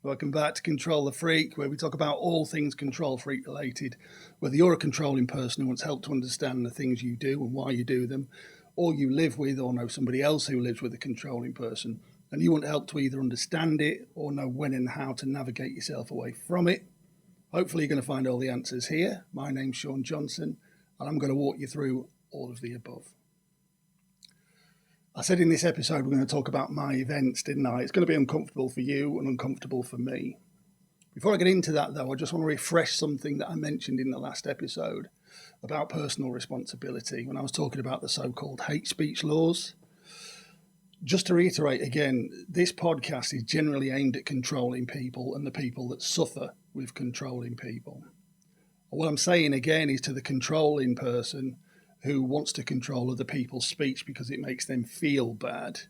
Welcome back to Control the Freak, where we talk about all things control freak related. Whether you're a controlling person who wants help to understand the things you do and why you do them, or you live with or know somebody else who lives with a controlling person, and you want help to either understand it or know when and how to navigate yourself away from it. Hopefully you're going to find all the answers here. My name's Sean Johnson, and I'm going to walk you through all of the above. I said in this episode we're going to talk about my events, didn't I? It's going to be uncomfortable for you and uncomfortable for me. Before I get into that, though, I just want to refresh something that I mentioned in the last episode about personal responsibility when I was talking about the so-called hate speech laws. Just to reiterate again, this podcast is generally aimed at controlling people and the people that suffer with controlling people. What I'm saying again is to the controlling person who wants to control other people's speech because it makes them feel bad.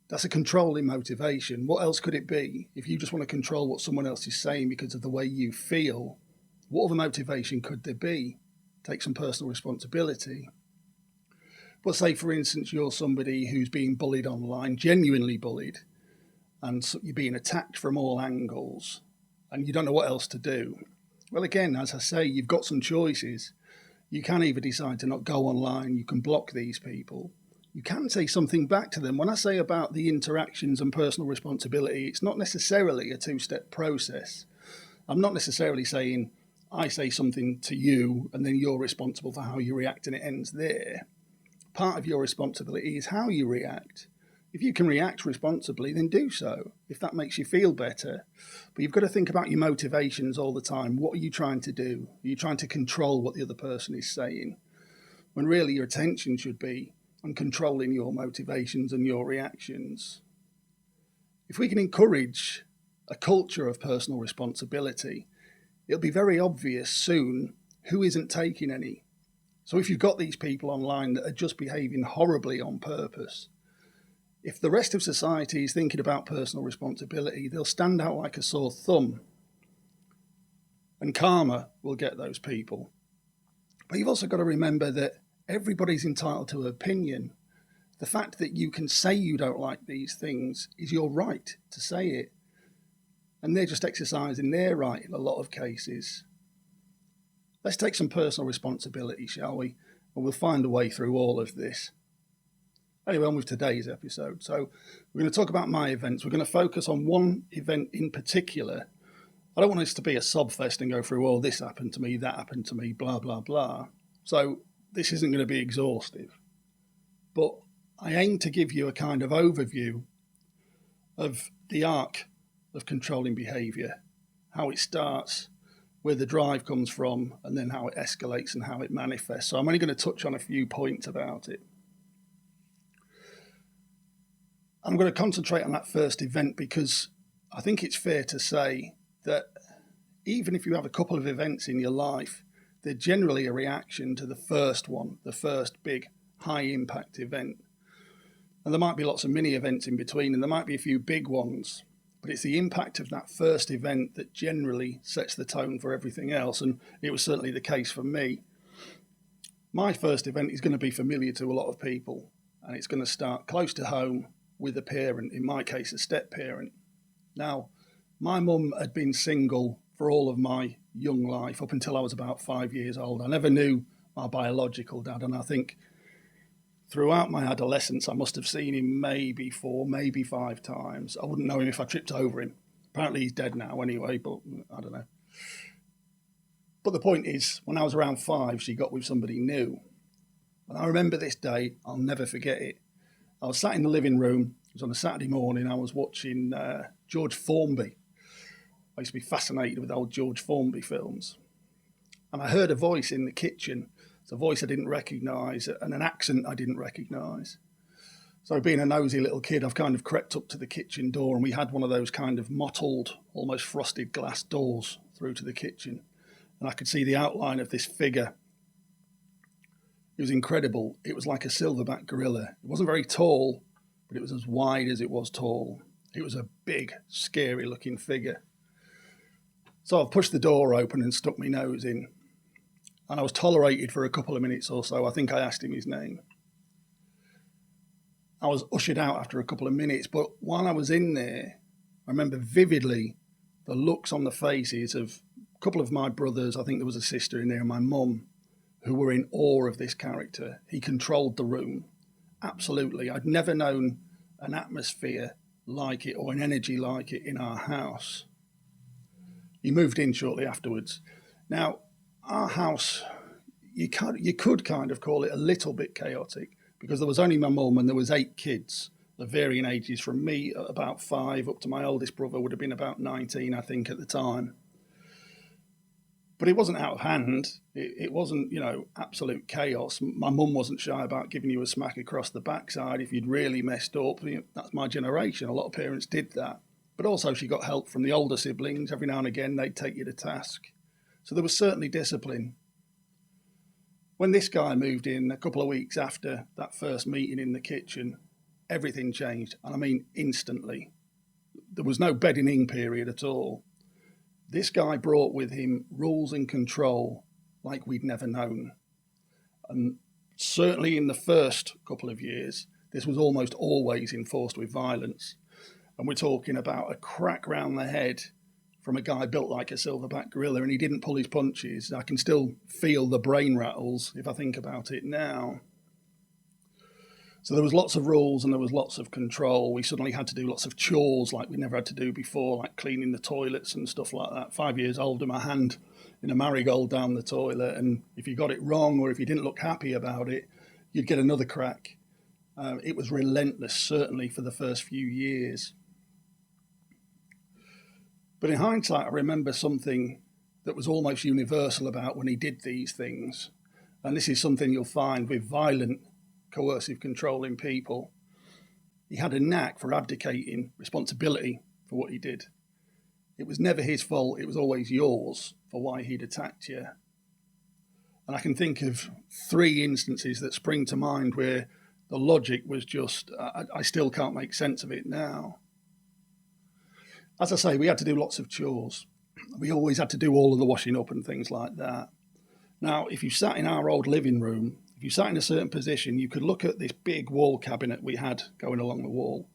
That's a controlling motivation. What else could it be? If you just want to control what someone else is saying because of the way you feel, what other motivation could there be? Take some personal responsibility. But say, for instance, you're somebody who's being bullied online, genuinely bullied, and so you're being attacked from all angles, and you don't know what else to do. Well, again, as I say, you've got some choices. You can either decide to not go online, you can block these people. You can say something back to them. When I say about the interactions and personal responsibility, it's not necessarily a two-step process. I'm not necessarily saying I say something to you and then you're responsible for how you react and it ends there. Part of your responsibility is how you react. If you can react responsibly, then do so, if that makes you feel better. But you've got to think about your motivations all the time. What are you trying to do? Are you trying to control what the other person is saying? When really your attention should be on controlling your motivations and your reactions. If we can encourage a culture of personal responsibility, it'll be very obvious soon who isn't taking any. So if you've got these people online that are just behaving horribly on purpose, if the rest of society is thinking about personal responsibility, they'll stand out like a sore thumb. And karma will get those people. But you've also got to remember that everybody's entitled to an opinion. The fact that you can say you don't like these things is your right to say it. And they're just exercising their right in a lot of cases. Let's take some personal responsibility, shall we? And we'll find a way through all of this. Anyway, on with today's episode. So we're going to talk about my events. We're going to focus on one event in particular. I don't want this to be a sob fest and go through, oh, this happened to me, that happened to me, blah, blah, blah. So this isn't going to be exhaustive. But I aim to give you a kind of overview of the arc of controlling behaviour, how it starts, where the drive comes from, and then how it escalates and how it manifests. So I'm only going to touch on a few points about it. I'm going to concentrate on that first event because I think it's fair to say that even if you have a couple of events in your life, they're generally a reaction to the first one, the first big high impact event. And there might be lots of mini events in between and there might be a few big ones, but it's the impact of that first event that generally sets the tone for everything else. And it was certainly the case for me. My first event is going to be familiar to a lot of people and it's going to start close to home with a parent, in my case, a step parent. Now, my mum had been single for all of my young life up until I was about 5 years old. I never knew my biological dad, and I think throughout my adolescence, I must have seen him maybe 4, maybe 5 times. I wouldn't know him if I tripped over him. Apparently he's dead now anyway, but I don't know. But the point is, when I was around 5, she got with somebody new. And I remember this day, I'll never forget it. I was sat in the living room. It was on a Saturday morning. I was watching George Formby. I used to be fascinated with old George Formby films. And I heard a voice in the kitchen. It's a voice I didn't recognise and an accent I didn't recognise. So being a nosy little kid, I've kind of crept up to the kitchen door and we had one of those kind of mottled, almost frosted glass doors through to the kitchen. And I could see the outline of this figure. It was incredible. It was like a silverback gorilla. It wasn't very tall, but it was as wide as it was tall. It was a big, scary-looking figure. So I've pushed the door open and stuck my nose in. And I was tolerated for a couple of minutes or so. I think I asked him his name. I was ushered out after a couple of minutes, but while I was in there, I remember vividly the looks on the faces of a couple of my brothers, I think there was a sister in there, and my mum, who were in awe of this character. He controlled the room. Absolutely. I'd never known an atmosphere like it or an energy like it in our house. He moved in shortly afterwards. Now, our house, you could kind of call it a little bit chaotic because there was only my mum and there was 8 kids of varying ages, from me at about 5 up to my oldest brother would have been about 19, I think, at the time. But it wasn't out of hand. It wasn't, absolute chaos. My mum wasn't shy about giving you a smack across the backside if you'd really messed up. That's my generation. A lot of parents did that. But also she got help from the older siblings. Every now and again, they'd take you to task. So there was certainly discipline. When this guy moved in a couple of weeks after that first meeting in the kitchen, everything changed. And I mean instantly. There was no bedding in period at all. This guy brought with him rules and control like we'd never known. And certainly in the first couple of years, this was almost always enforced with violence. And we're talking about a crack round the head from a guy built like a silverback gorilla, and he didn't pull his punches. I can still feel the brain rattles if I think about it now. So there was lots of rules and there was lots of control. We suddenly had to do lots of chores like we never had to do before, like cleaning the toilets and stuff like that. 5 years old and my hand in a marigold down the toilet. And if you got it wrong or if you didn't look happy about it, you'd get another crack. It was relentless, certainly for the first few years. But in hindsight, I remember something that was almost universal about when he did these things. And this is something you'll find with violent, coercive, controlling people. He had a knack for abdicating responsibility for what he did. It was never his fault, it was always yours for why he'd attacked you. And I can think of 3 instances that spring to mind where the logic was just, I still can't make sense of it now. As I say, we had to do lots of chores. We always had to do all of the washing up and things like that. Now, if you sat in our old living room, if you sat in a certain position, you could look at this big wall cabinet we had going along the wall,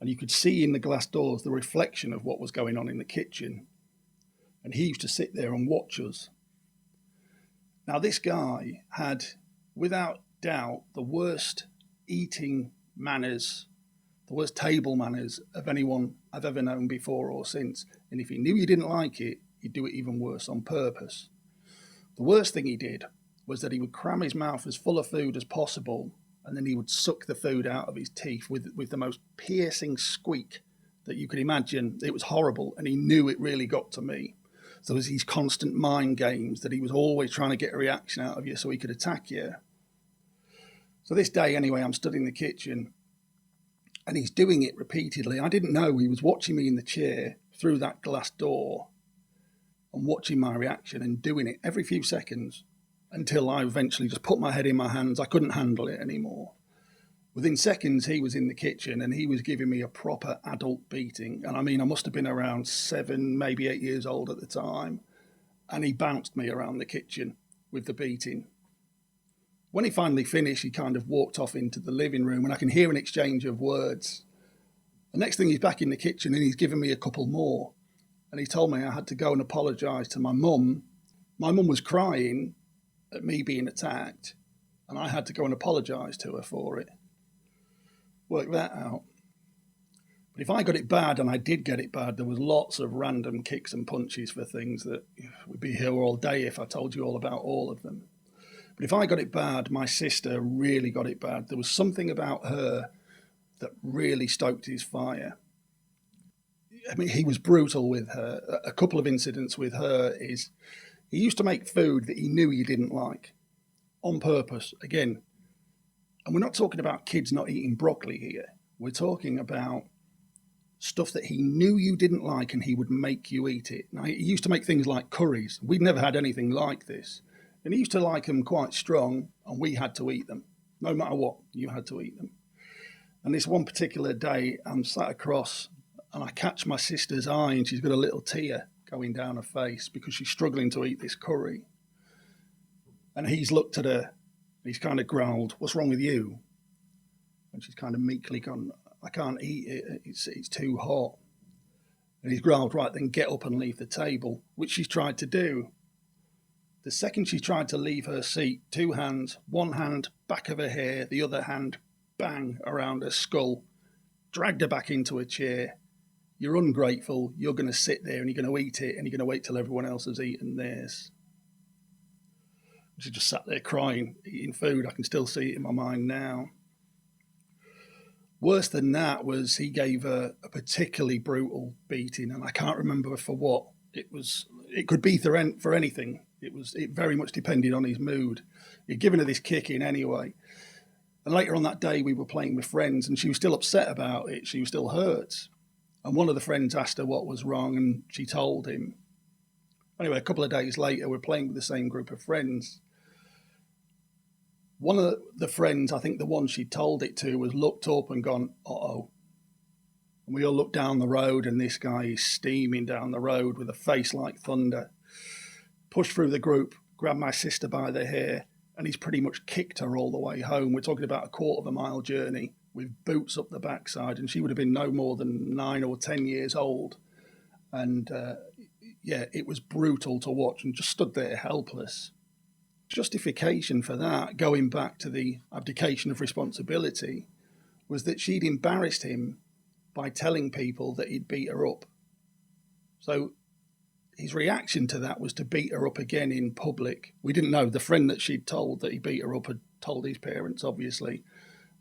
and you could see in the glass doors the reflection of what was going on in the kitchen. And he used to sit there and watch us. Now, this guy had, without doubt, the worst eating manners, the worst table manners of anyone I've ever known before or since. And if he knew you didn't like it, he'd do it even worse on purpose. The worst thing he did was that he would cram his mouth as full of food as possible, and then he would suck the food out of his teeth with the most piercing squeak that you could imagine. It was horrible, and he knew it really got to me. So there was these constant mind games that he was always trying to get a reaction out of you so he could attack you. So this day, anyway, I'm stood in the kitchen, and he's doing it repeatedly. I didn't know he was watching me in the chair through that glass door and watching my reaction and doing it every few seconds until I eventually just put my head in my hands. I couldn't handle it anymore. Within seconds, he was in the kitchen and he was giving me a proper adult beating. And I mean, I must have been around 7, maybe 8 years old at the time. And he bounced me around the kitchen with the beating. When he finally finished, he kind of walked off into the living room and I can hear an exchange of words. The next thing, he's back in the kitchen and he's given me a couple more. And he told me I had to go and apologise to my mum. My mum was crying at me being attacked, and I had to go and apologise to her for it. Work that out. But if I got it bad, and I did get it bad, there was lots of random kicks and punches for things that would be here all day if I told you all about all of them. But if I got it bad, my sister really got it bad. There was something about her that really stoked his fire. I mean, he was brutal with her. A couple of incidents with her is he used to make food that he knew you didn't like on purpose. Again, and we're not talking about kids not eating broccoli here. We're talking about stuff that he knew you didn't like and he would make you eat it. Now, he used to make things like curries. We'd never had anything like this. And he used to like them quite strong, and we had to eat them. No matter what, you had to eat them. And this one particular day, I'm sat across and I catch my sister's eye and she's got a little tear going down her face because she's struggling to eat this curry. And he's looked at her and he's kind of growled, "What's wrong with you?" And she's kind of meekly gone, "I can't eat it, it's too hot." And he's growled, right, then get up and leave the table, which she's tried to do. The second she tried to leave her seat, 2 hands, one hand back of her hair, the other hand bang around her skull, dragged her back into a chair. You're ungrateful, you're going to sit there and you're going to eat it and you're going to wait till everyone else has eaten theirs. She just sat there crying, eating food. I can still see it in my mind now. Worse than that was he gave her a particularly brutal beating, and I can't remember for what. It could be for anything. It very much depended on his mood. He'd given her this kicking anyway. And later on that day, we were playing with friends, and she was still upset about it. She was still hurt. And one of the friends asked her what was wrong, and she told him. Anyway, a couple of days later, we're playing with the same group of friends. One of the friends, I think the one she told it to, was looked up and gone, uh-oh. And we all looked down the road, and this guy is steaming down the road with a face like thunder. Pushed through the group, grabbed my sister by the hair, and he's pretty much kicked her all the way home. We're talking about a 1/4 mile journey with boots up the backside, and she would have been no more than 9 or 10 years old. And it was brutal to watch, and just stood there helpless. Justification for that, going back to the abdication of responsibility, was that she'd embarrassed him by telling people that he'd beat her up. So his reaction to that was to beat her up again in public. We didn't know. The friend that she'd told that he beat her up had told his parents, obviously,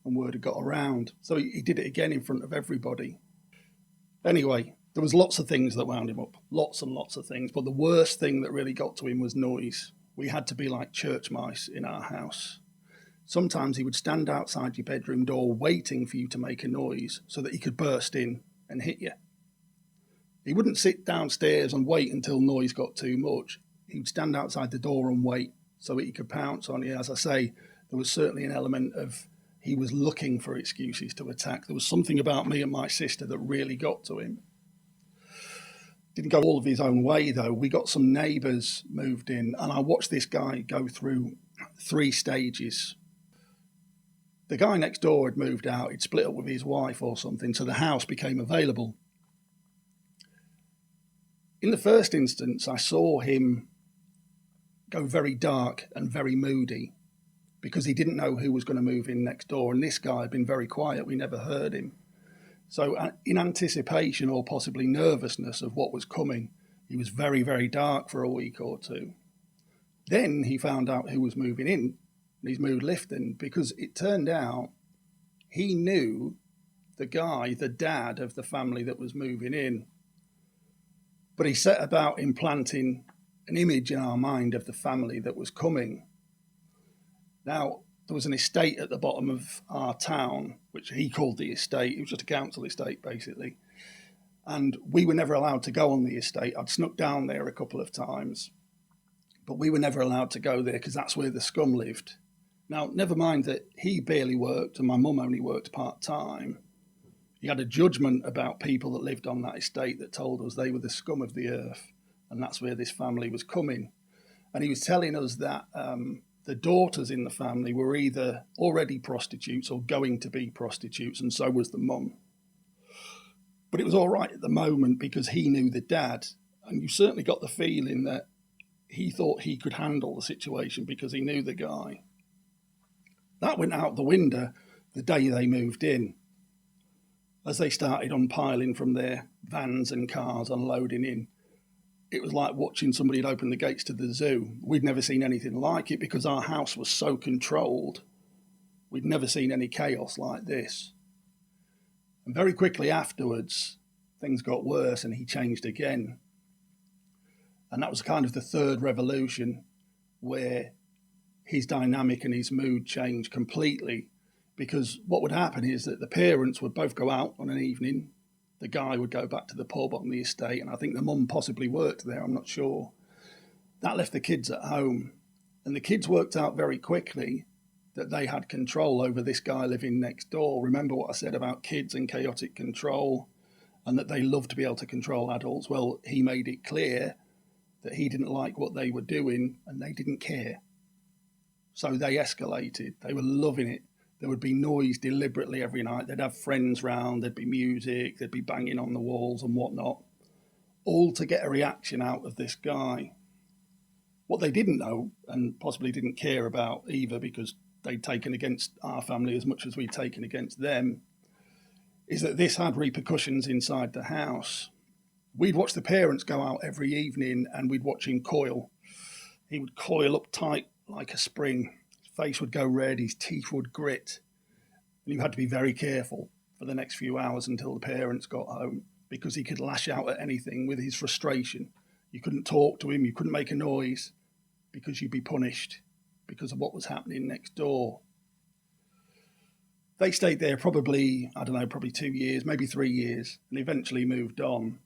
and word had got around. So he did it again in front of everybody. Anyway, there was lots of things that wound him up, lots and lots of things. But the worst thing that really got to him was noise. We had to be like church mice in our house. Sometimes he would stand outside your bedroom door waiting for you to make a noise so that he could burst in and hit you. He wouldn't sit downstairs and wait until noise got too much. He would stand outside the door and wait so that he could pounce on you. As I say, there was certainly an element of he was looking for excuses to attack. There was something about me and my sister that really got to him. Didn't go all of his own way, though. We got some neighbours moved in, and I watched this guy go through 3 stages. The guy next door had moved out. He'd split up with his wife or something, so the house became available. In the first instance, I saw him go very dark and very moody because he didn't know who was going to move in next door, and this guy had been very quiet. We never heard him. So in anticipation or possibly nervousness of what was coming, he was very, very dark for a week or 2. Then he found out who was moving in, and his mood lifted, because it turned out he knew the guy, the dad of the family that was moving in. But he set about implanting an image in our mind of the family that was coming. Now, there was an estate at the bottom of our town, which he called the estate. It was just a council estate, basically. And we were never allowed to go on the estate. I'd snuck down there a couple of times, but we were never allowed to go there because that's where the scum lived. Now, never mind that he barely worked and my mum only worked part-time. He had a judgment about people that lived on that estate that told us they were the scum of the earth, and that's where this family was coming. And he was telling us that the daughters in the family were either already prostitutes or going to be prostitutes, and so was the mum. But it was all right at the moment because he knew the dad, and you certainly got the feeling that he thought he could handle the situation because he knew the guy. That went out the window the day they moved in. As they started unpiling from their vans and cars, unloading in, it was like watching somebody had opened the gates to the zoo. We'd never seen anything like it because our house was so controlled. We'd never seen any chaos like this. And very quickly afterwards, things got worse and he changed again. And that was kind of the third revolution where his dynamic and his mood changed completely, because what would happen is that the parents would both go out on an evening. The guy would go back to the pub on the estate, and I think the mum possibly worked there, I'm not sure. That left the kids at home, and the kids worked out very quickly that they had control over this guy living next door. Remember what I said about kids and chaotic control, and that they love to be able to control adults? Well, he made it clear that he didn't like what they were doing, and they didn't care. So they escalated. They were loving it. There would be noise deliberately every night. They'd have friends round, there'd be music, they'd be banging on the walls and whatnot. all to get a reaction out of this guy. What they didn't know, and possibly didn't care about either, because they'd taken against our family as much as we'd taken against them, is that this had repercussions inside the house. We'd watch the parents go out every evening and we'd watch him coil. He would coil up tight like a spring. His face would go red, his teeth would grit. And you had to be very careful for the next few hours until the parents got home, because he could lash out at anything with his frustration. You couldn't talk to him, you couldn't make a noise, because you'd be punished because of what was happening next door. They stayed there probably 2 years, maybe 3 years, and eventually moved on.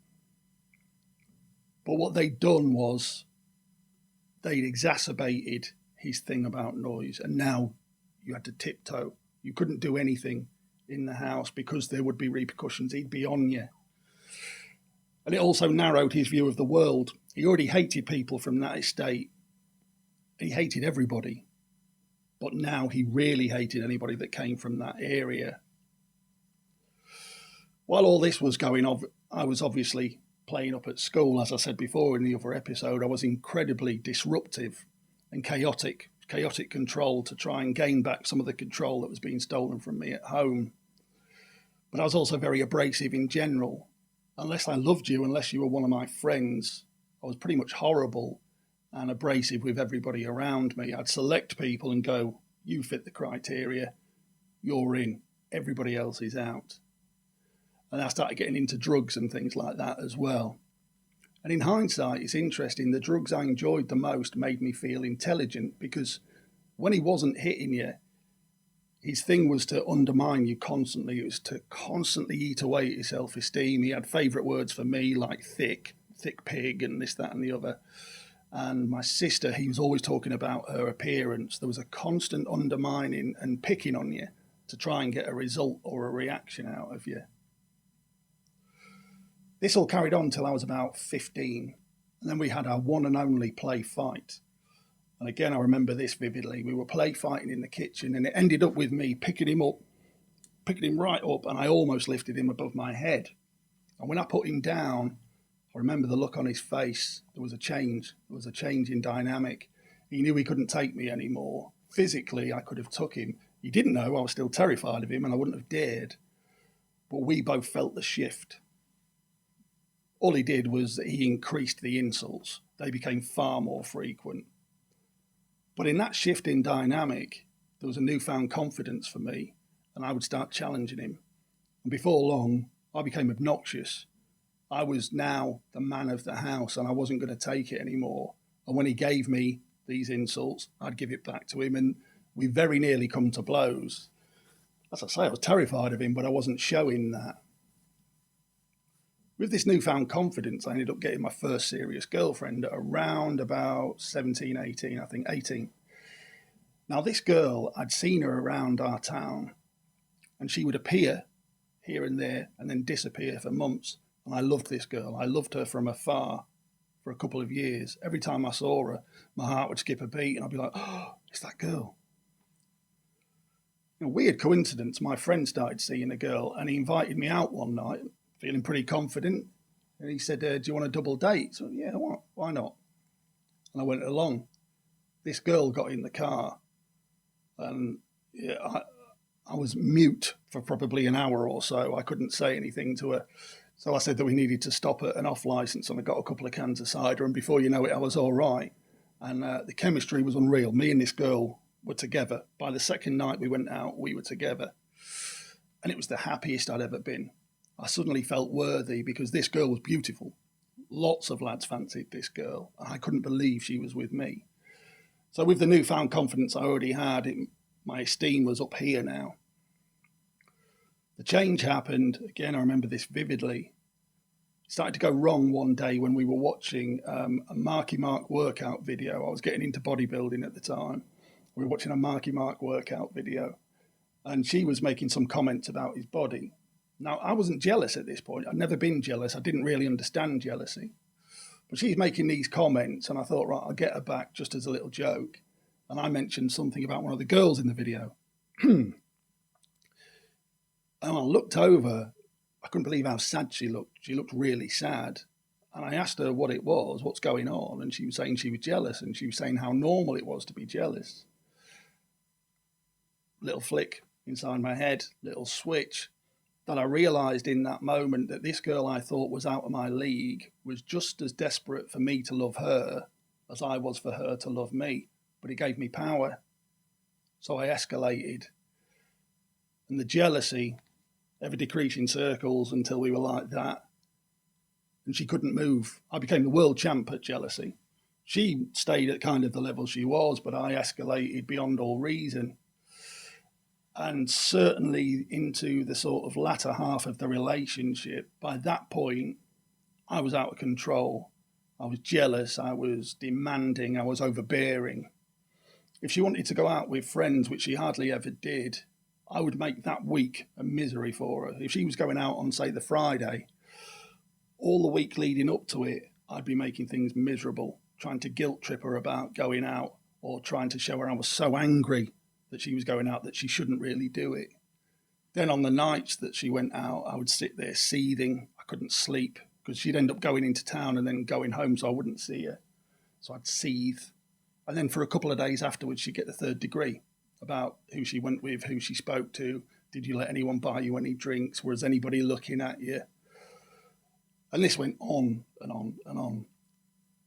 But what they'd done was they'd exacerbated his thing about noise, and now you had to tiptoe. You couldn't do anything in the house because there would be repercussions. He'd be on you. And it also narrowed his view of the world. He already hated people from that estate. He hated everybody. But now he really hated anybody that came from that area. While all this was going on, I was obviously playing up at school. As I said before in the other episode, I was incredibly disruptive and chaotic control to try and gain back some of the control that was being stolen from me at home. But I was also very abrasive in general. Unless I loved you, unless you were one of my friends, I was pretty much horrible and abrasive with everybody around me. I'd select people and go, you fit the criteria, you're in, everybody else is out. And I started getting into drugs and things like that as well. And in hindsight, it's interesting, the drugs I enjoyed the most made me feel intelligent, because when he wasn't hitting you, his thing was to undermine you constantly. It was to constantly eat away at your self-esteem. He had favourite words for me like thick pig and this, that and the other. And my sister, he was always talking about her appearance. There was a constant undermining and picking on you to try and get a result or a reaction out of you. This all carried on till I was about 15. And then we had our one and only play fight. And again, I remember this vividly. We were play fighting in the kitchen, and it ended up with me picking him right up, and I almost lifted him above my head. And when I put him down, I remember the look on his face. There was a change. There was a change in dynamic. He knew he couldn't take me anymore. Physically, I could have took him. He didn't know I was still terrified of him, and I wouldn't have dared. But we both felt the shift. All he did was that he increased the insults. They became far more frequent. But in that shift in dynamic, there was a newfound confidence for me, and I would start challenging him. And before long, I became obnoxious. I was now the man of the house, and I wasn't going to take it anymore. And when he gave me these insults, I'd give it back to him, and we very nearly come to blows. As I say, I was terrified of him, but I wasn't showing that. With this newfound confidence, I ended up getting my first serious girlfriend at around about 17, 18, I think 18. Now, this girl, I'd seen her around our town, and she would appear here and there and then disappear for months. And I loved this girl. I loved her from afar for a couple of years. Every time I saw her, my heart would skip a beat, and I'd be like, oh, it's that girl. A weird coincidence, my friend started seeing a girl, and he invited me out one night, feeling pretty confident. And he said, do you want a double date? So, yeah, why not? And I went along. This girl got in the car, and yeah, I was mute for probably an hour or so. I couldn't say anything to her. So I said that we needed to stop at an off-licence, and I got a couple of cans of cider, and before you know it, I was all right. And the chemistry was unreal. Me and this girl were together. By the second night we went out, we were together. And it was the happiest I'd ever been. I suddenly felt worthy because this girl was beautiful. Lots of lads fancied this girl, and I couldn't believe she was with me. So with the newfound confidence I already had, my esteem was up here now. The change happened, again, I remember this vividly. It started to go wrong one day when we were watching a Marky Mark workout video. I was getting into bodybuilding at the time. We were watching a Marky Mark workout video, and she was making some comments about his body. Now, I wasn't jealous at this point. I'd never been jealous. I didn't really understand jealousy. But she's making these comments, and I thought, right, I'll get her back just as a little joke. And I mentioned something about one of the girls in the video. And I looked over. I couldn't believe how sad she looked. She looked really sad. And I asked her what it was, what's going on, and she was saying she was jealous, and she was saying how normal it was to be jealous. Little flick inside my head, little switch, that I realised in that moment that this girl I thought was out of my league was just as desperate for me to love her as I was for her to love me, but it gave me power. So I escalated. And the jealousy ever decreasing circles until we were like that. And she couldn't move. I became the world champ at jealousy. She stayed at kind of the level she was, but I escalated beyond all reason. And certainly into the sort of latter half of the relationship, by that point, I was out of control. I was jealous, I was demanding, I was overbearing. If she wanted to go out with friends, which she hardly ever did, I would make that week a misery for her. If she was going out on, say, the Friday, all the week leading up to it, I'd be making things miserable, trying to guilt trip her about going out or trying to show her I was so angry that she was going out that she shouldn't really do it. Then on the nights that she went out, I would sit there seething. I couldn't sleep because she'd end up going into town and then going home so I wouldn't see her. So I'd seethe. And then for a couple of days afterwards, she'd get the third degree about who she went with, who she spoke to. Did you let anyone buy you any drinks? Was anybody looking at you? And this went on and on and on.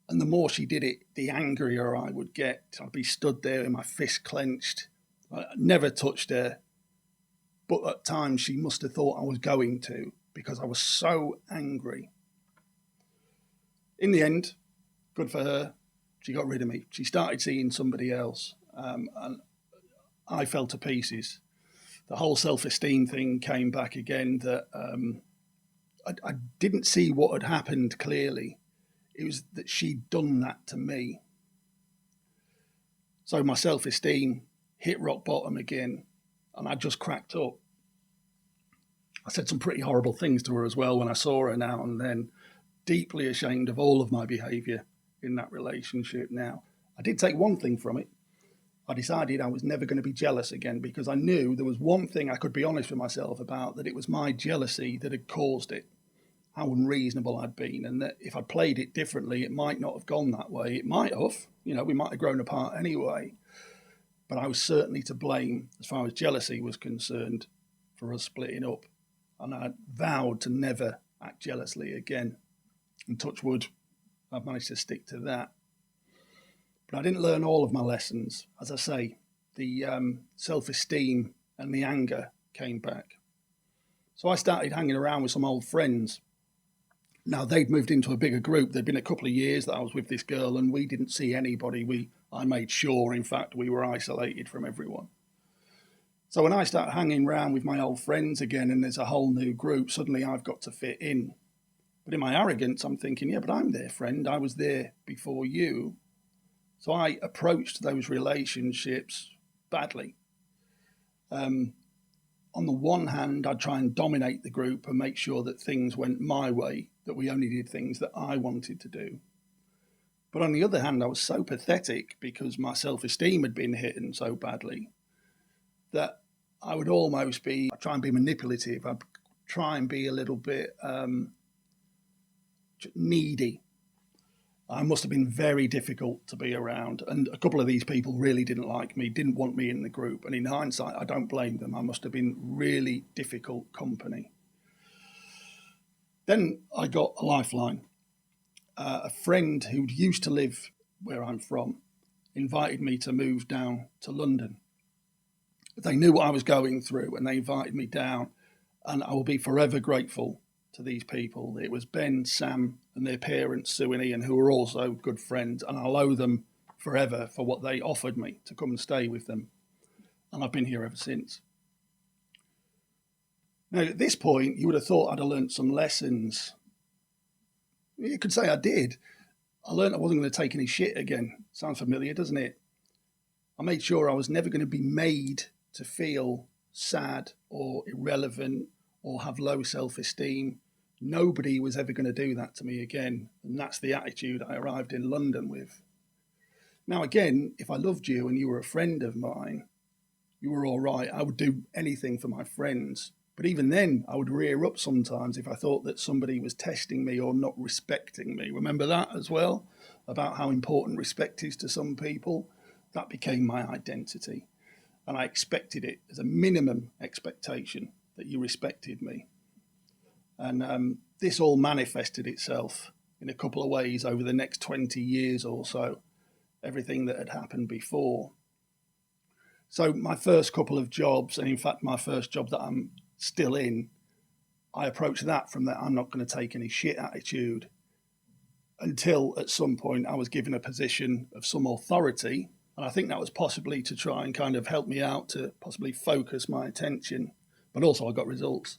And the more she did it, the angrier I would get. I'd be stood there with my fist clenched. I never touched her. But at times she must have thought I was going to because I was so angry. In the end, good for her, she got rid of me. She started seeing somebody else. And I fell to pieces. The whole self-esteem thing came back again that I didn't see what had happened clearly. It was that she'd done that to me. So my self-esteem hit rock bottom again, and I just cracked up. I said some pretty horrible things to her as well when I saw her now and then, deeply ashamed of all of my behaviour in that relationship now. I did take one thing from it. I decided I was never going to be jealous again because I knew there was one thing I could be honest with myself about, that it was my jealousy that had caused it, how unreasonable I'd been, and that if I'd played it differently, it might not have gone that way. It might have, we might have grown apart anyway, but I was certainly to blame as far as jealousy was concerned for us splitting up. And I vowed to never act jealously again. And touch wood, I've managed to stick to that. But I didn't learn all of my lessons. As I say, the self-esteem and the anger came back. So I started hanging around with some old friends. Now, they'd moved into a bigger group. There'd been a couple of years that I was with this girl and we didn't see anybody. I made sure, in fact, we were isolated from everyone. So when I start hanging around with my old friends again and there's a whole new group, suddenly I've got to fit in. But in my arrogance, I'm thinking, yeah, but I'm their friend. I was there before you. So I approached those relationships badly. On the one hand, I'd try and dominate the group and make sure that things went my way, that we only did things that I wanted to do. But on the other hand, I was so pathetic because my self-esteem had been hit so badly that I would almost I'd try and be manipulative. I'd try and be a little bit needy. I must have been very difficult to be around. And a couple of these people really didn't like me, didn't want me in the group. And in hindsight, I don't blame them. I must have been really difficult company. Then I got a lifeline. A friend who'd used to live where I'm from invited me to move down to London. They knew what I was going through and they invited me down. And I will be forever grateful to these people. It was Ben, Sam, and their parents, Sue and Ian, who were also good friends, and I'll owe them forever for what they offered me to come and stay with them. And I've been here ever since. Now, at this point, you would have thought I'd have learned some lessons. You could say I did. I learned I wasn't going to take any shit again. Sounds familiar, doesn't it? I made sure I was never going to be made to feel sad or irrelevant or have low self-esteem. Nobody was ever going to do that to me again. And that's the attitude I arrived in London with. Now, again, if I loved you and you were a friend of mine, you were all right. I would do anything for my friends. But even then, I would rear up sometimes if I thought that somebody was testing me or not respecting me. Remember that as well, about how important respect is to some people? That became my identity. And I expected it as a minimum expectation that you respected me. And this all manifested itself in a couple of ways over the next 20 years or so, everything that had happened before. So my first couple of jobs, and in fact my first job that I'm still in, I approached that from that I'm not going to take any shit attitude, until at some point I was given a position of some authority. And I think that was possibly to try and kind of help me out to possibly focus my attention, but also I got results.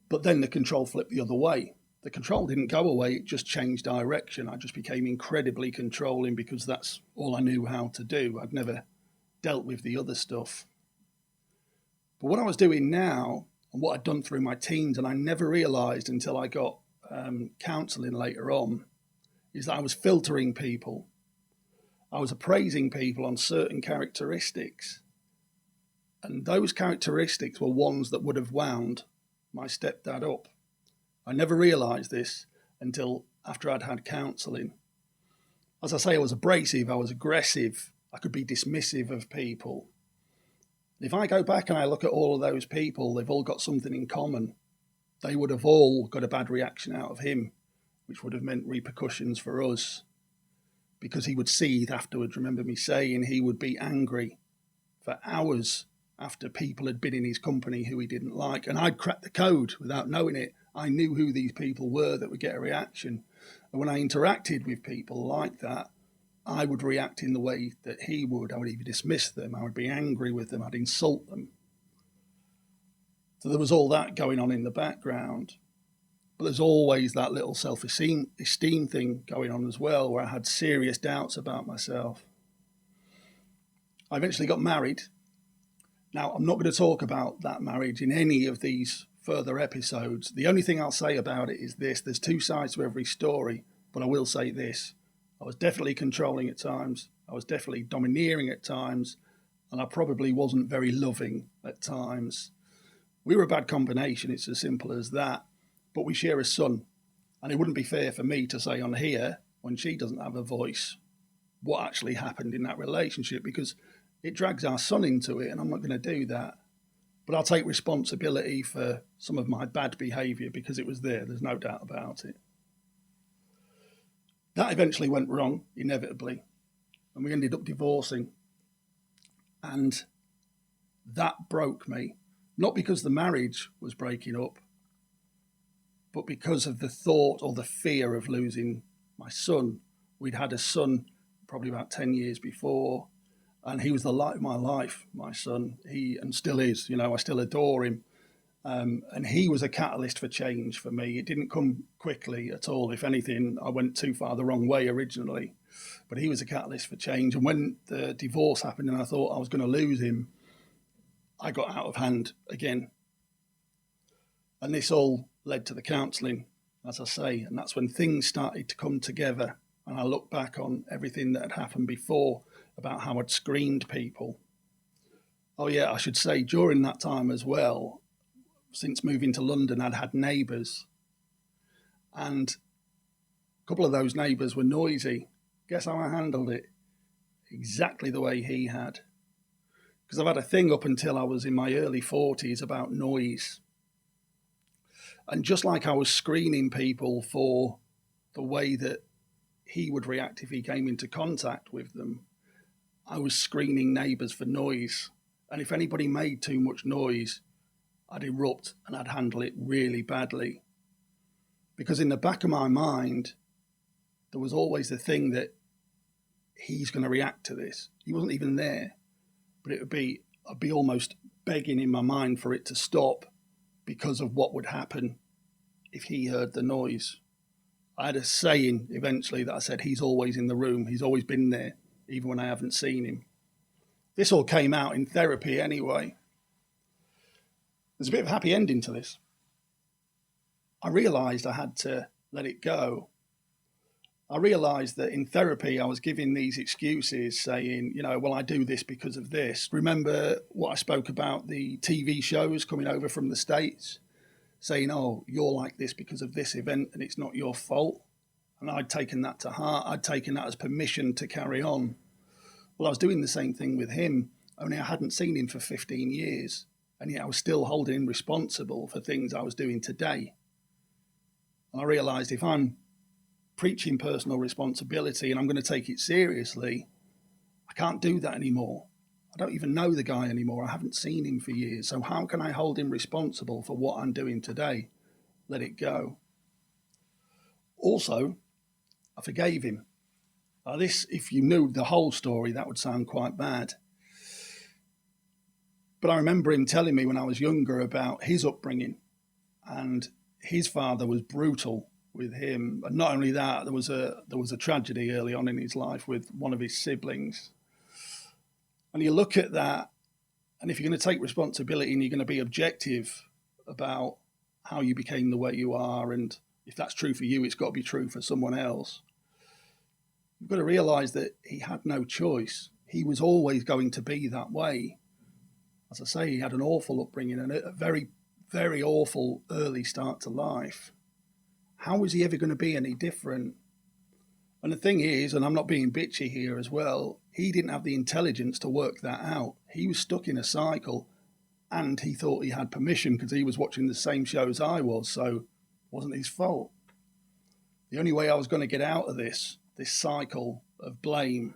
But then the control flipped the other way. The control didn't go away, it just changed direction. I just became incredibly controlling because that's all I knew how to do. I'd never dealt with the other stuff. But what I was doing now, and what I'd done through my teens, and I never realised until I got counselling later on, is that I was filtering people. I was appraising people on certain characteristics. And those characteristics were ones that would have wound my stepdad up. I never realised this until after I'd had counselling. As I say, I was abrasive, I was aggressive, I could be dismissive of people. If I go back and I look at all of those people, they've all got something in common. They would have all got a bad reaction out of him, which would have meant repercussions for us, because he would seethe afterwards. Remember me saying he would be angry for hours after people had been in his company who he didn't like. And I'd cracked the code without knowing it. I knew who these people were that would get a reaction. And when I interacted with people like that, I would react in the way that he would. I would either dismiss them, I would be angry with them, I'd insult them. So there was all that going on in the background. But there's always that little self-esteem thing going on as well, where I had serious doubts about myself. I eventually got married. Now, I'm not going to talk about that marriage in any of these further episodes. The only thing I'll say about it is this. There's two sides to every story, but I will say this. I was definitely controlling at times. I was definitely domineering at times, and I probably wasn't very loving at times. We were a bad combination, it's as simple as that. But we share a son, and it wouldn't be fair for me to say on here, when she doesn't have a voice, what actually happened in that relationship, because it drags our son into it, and I'm not going to do that. But I'll take responsibility for some of my bad behaviour because it was there's no doubt about it. That eventually went wrong, inevitably, and we ended up divorcing. And that broke me, not because the marriage was breaking up, but because of the thought or the fear of losing my son. We'd had a son probably about 10 years before, and he was the light of my life, my son. And still is, I still adore him. And he was a catalyst for change for me. It didn't come quickly at all. If anything, I went too far the wrong way originally. But he was a catalyst for change. And when the divorce happened and I thought I was going to lose him, I got out of hand again. And this all led to the counselling, as I say. And that's when things started to come together. And I look back on everything that had happened before about how I'd screened people. Oh, yeah, I should say during that time as well, since moving to London, I'd had neighbours. And a couple of those neighbours were noisy. Guess how I handled it? Exactly the way he had. Because I've had a thing up until I was in my early 40s about noise. And just like I was screening people for the way that he would react if he came into contact with them, I was screening neighbours for noise. And if anybody made too much noise, I'd erupt and I'd handle it really badly. Because in the back of my mind, there was always the thing that he's going to react to this. He wasn't even there, but I'd be almost begging in my mind for it to stop because of what would happen if he heard the noise. I had a saying eventually that I said, he's always in the room. He's always been there, even when I haven't seen him. This all came out in therapy anyway. There's a bit of a happy ending to this. I realised I had to let it go. I realised that in therapy I was giving these excuses saying, well, I do this because of this. Remember what I spoke about, the TV shows coming over from the States, saying, oh, you're like this because of this event and it's not your fault. And I'd taken that to heart. I'd taken that as permission to carry on. Well, I was doing the same thing with him, only I hadn't seen him for 15 years. And yet I was still holding him responsible for things I was doing today. And I realised if I'm preaching personal responsibility and I'm going to take it seriously, I can't do that anymore. I don't even know the guy anymore. I haven't seen him for years. So how can I hold him responsible for what I'm doing today? Let it go. Also, I forgave him. This, if you knew the whole story, that would sound quite bad. But I remember him telling me when I was younger about his upbringing, and his father was brutal with him. And not only that, there was a tragedy early on in his life with one of his siblings. And you look at that, and if you're going to take responsibility and you're going to be objective about how you became the way you are, and if that's true for you, it's got to be true for someone else. You've got to realise that he had no choice. He was always going to be that way. As I say, he had an awful upbringing and a very, very awful early start to life. How was he ever going to be any different? And the thing is, and I'm not being bitchy here as well, he didn't have the intelligence to work that out. He was stuck in a cycle, and he thought he had permission because he was watching the same shows I was, so it wasn't his fault. The only way I was going to get out of this cycle of blame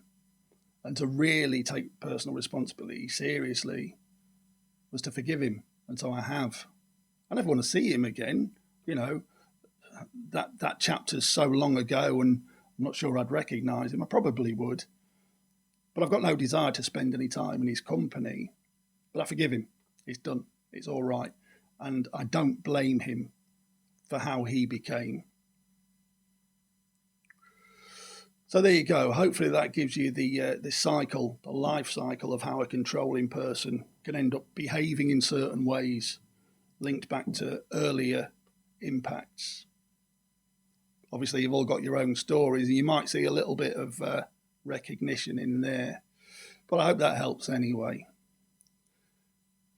and to really take personal responsibility seriously was to forgive him. And so I have. I never want to see him again. That chapter's so long ago, and I'm not sure I'd recognise him. I probably would. But I've got no desire to spend any time in his company. But I forgive him. It's done. It's all right. And I don't blame him for how he became. So there you go. Hopefully that gives you the cycle, the life cycle of how a controlling person can end up behaving in certain ways linked back to earlier impacts. Obviously, you've all got your own stories, and you might see a little bit of recognition in there. But I hope that helps anyway.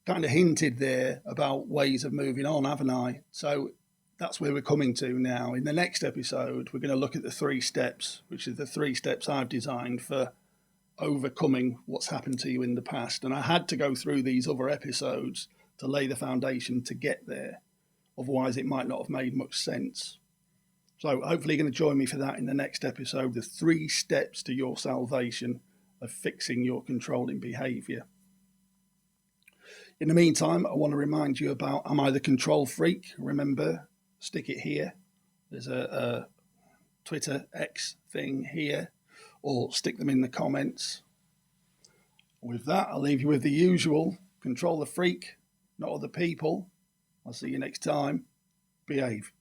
Kind of hinted there about ways of moving on, haven't I? So that's where we're coming to now. In the next episode, we're going to look at the 3 steps, which is the 3 steps I've designed for overcoming what's happened to you in the past. And I had to go through these other episodes to lay the foundation to get there. Otherwise, it might not have made much sense. So hopefully you're going to join me for that in the next episode, the 3 steps to your salvation of fixing your controlling behaviour. In the meantime, I want to remind you about Am I the Control Freak? Remember, stick it here. There's a Twitter X thing here, or stick them in the comments. With that, I'll leave you with the usual. Control the freak, not other people. I'll see you next time. Behave.